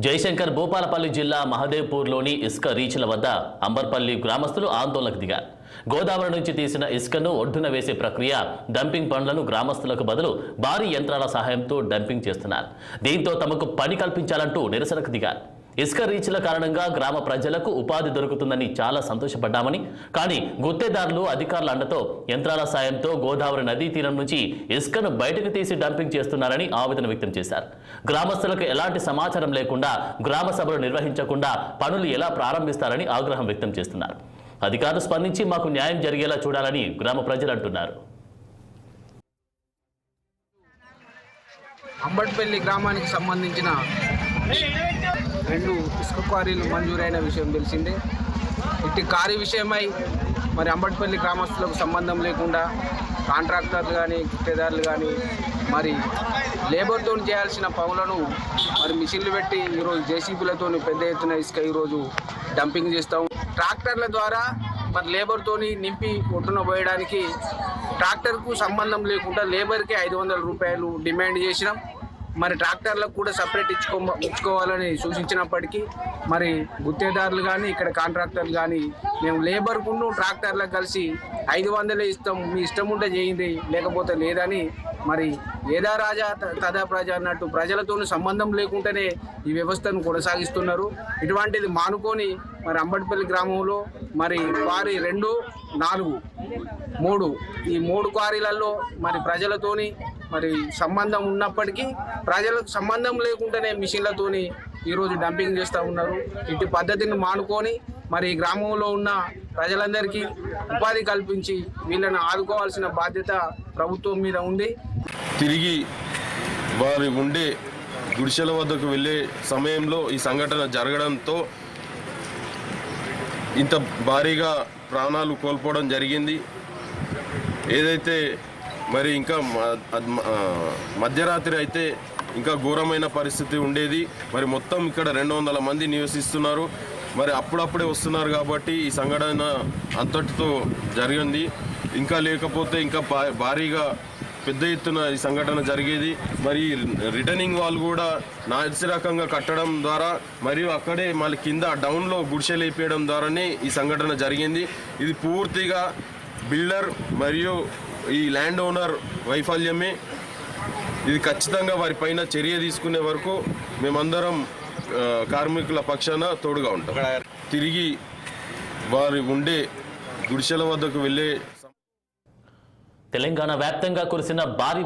జయశంకర్ భూపాలపల్లి జిల్లా మహదేవ్పూర్లోని ఇసుక రీచ్ల వద్ద అంబర్పల్లి గ్రామస్తులు ఆందోళనకు దిగారు. గోదావరి నుంచి తీసిన ఇసుకను ఒడ్డున వేసే ప్రక్రియ డంపింగ్ పనులను గ్రామస్తులకు బదులు భారీ యంత్రాల సహాయంతో డంపింగ్ చేస్తున్నారు. దీంతో తమకు పని కల్పించాలంటూ నిరసనకు దిగారు. ఇసుక రీచ్ల కారణంగా గ్రామ ప్రజలకు ఉపాధి దొరుకుతుందని చాలా సంతోషపడ్డామని, కానీ గుత్తేదారులు అధికారుల అండతో యంత్రాల సాయంతో గోదావరి నదీ తీరం నుంచి ఇసుకను బయటకు తీసి డంపింగ్ చేస్తున్నారని ఆవేదన వ్యక్తం చేశారు. గ్రామస్తులకు ఎలాంటి సమాచారం లేకుండా గ్రామ సభలు నిర్వహించకుండా పనులు ఎలా ప్రారంభిస్తారని ఆగ్రహం వ్యక్తం చేస్తున్నారు. అధికారులు స్పందించి మాకు న్యాయం జరిగేలా చూడాలని గ్రామ ప్రజలు అంటున్నారు. అంబట్పల్లి గ్రామానికి సంబంధించిన 2 ఇసుక క్వారీలు మంజూరైన విషయం తెలిసిందే. ఇట్టి క్వారీ విషయమై మరి అంబట్పల్లి గ్రామస్తులకు సంబంధం లేకుండా కాంట్రాక్టర్లు కానీ గుత్తేదారులు కానీ మరి లేబర్తో చేయాల్సిన పనులను మరి మిషన్లు పెట్టి ఈరోజు జేసీబీలతో పెద్ద ఎత్తున ఇసుక ఈరోజు డంపింగ్ చేస్తాం. ట్రాక్టర్ల ద్వారా మరి లేబర్తో నింపి ఒడ్డున పోయడానికి ట్రాక్టర్కు సంబంధం లేకుండా లేబర్కి 500 రూపాయలు డిమాండ్ చేసినాం. మరి ట్రాక్టర్లకు కూడా సపరేట్ ఇచ్చుకోవాలని సూచించినప్పటికీ మరి గుత్తేదారులు కానీ ఇక్కడ కాంట్రాక్టర్లు కానీ మేము లేబర్కును ట్రాక్టర్లకు కలిసి 500 ఇస్తాం, మీ ఇష్టం ఉంటే చేయండి లేకపోతే లేదని మరి ఏదా రాజా తదా ప్రజ అన్నట్టు ప్రజలతో సంబంధం లేకుండానే ఈ వ్యవస్థను కొనసాగిస్తున్నారు. ఇటువంటిది మానుకొని మరి అంబట్పల్లి గ్రామంలో మరి క్వారీ 2, 4, 3 ఈ 3 క్వారీలలో మరి ప్రజలతోని మరి సంబంధం ఉన్నప్పటికీ ప్రజలకు సంబంధం లేకుండానే మిషన్లతోని ఈరోజు డంపింగ్ చేస్తూ ఉన్నారు. ఇటు పద్ధతిని మానుకొని మరి గ్రామంలో ఉన్న ప్రజలందరికీ ఉపాధి కల్పించి వీళ్ళని ఆదుకోవాల్సిన బాధ్యత ప్రభుత్వం మీద ఉంది. తిరిగి వారి ఉండే గుడిసెల వద్దకు వెళ్ళే సమయంలో ఈ సంఘటన జరగడంతో ఇంత భారీగా ప్రాణాలు కోల్పోవడం జరిగింది. ఏదైతే మరి ఇంకా మధ్యరాత్రి అయితే ఇంకా ఘోరమైన పరిస్థితి ఉండేది. మరి మొత్తం ఇక్కడ 200 మంది నివసిస్తున్నారు. మరి అప్పుడప్పుడే వస్తున్నారు కాబట్టి ఈ సంఘటన అంతటితో జరిగింది. ఇంకా లేకపోతే ఇంకా భారీగా పెద్ద ఎత్తున ఈ సంఘటన జరిగేది. మరి రిటర్నింగ్ వాల్ కూడా నాసిరకంగా కట్టడం ద్వారా మరియు అక్కడే మళ్ళీ కింద డౌన్లో గుడిసెలు వేపేయడం ద్వారానే ఈ సంఘటన జరిగింది. ఇది పూర్తిగా బిల్డర్ మరియు ఈ ల్యాండ్ ఓనర్ వైఫల్యమే. ఇది ఖచ్చితంగా వారిపైన చర్య తీసుకునే వరకు మేమందరం కార్మికుల పక్షాన తోడుగా ఉంటాం. తిరిగి వారి ఉండే గుడిసెల వద్దకు వెళ్ళే తెలంగాణ వ్యాప్తంగా కురిసిన భారీ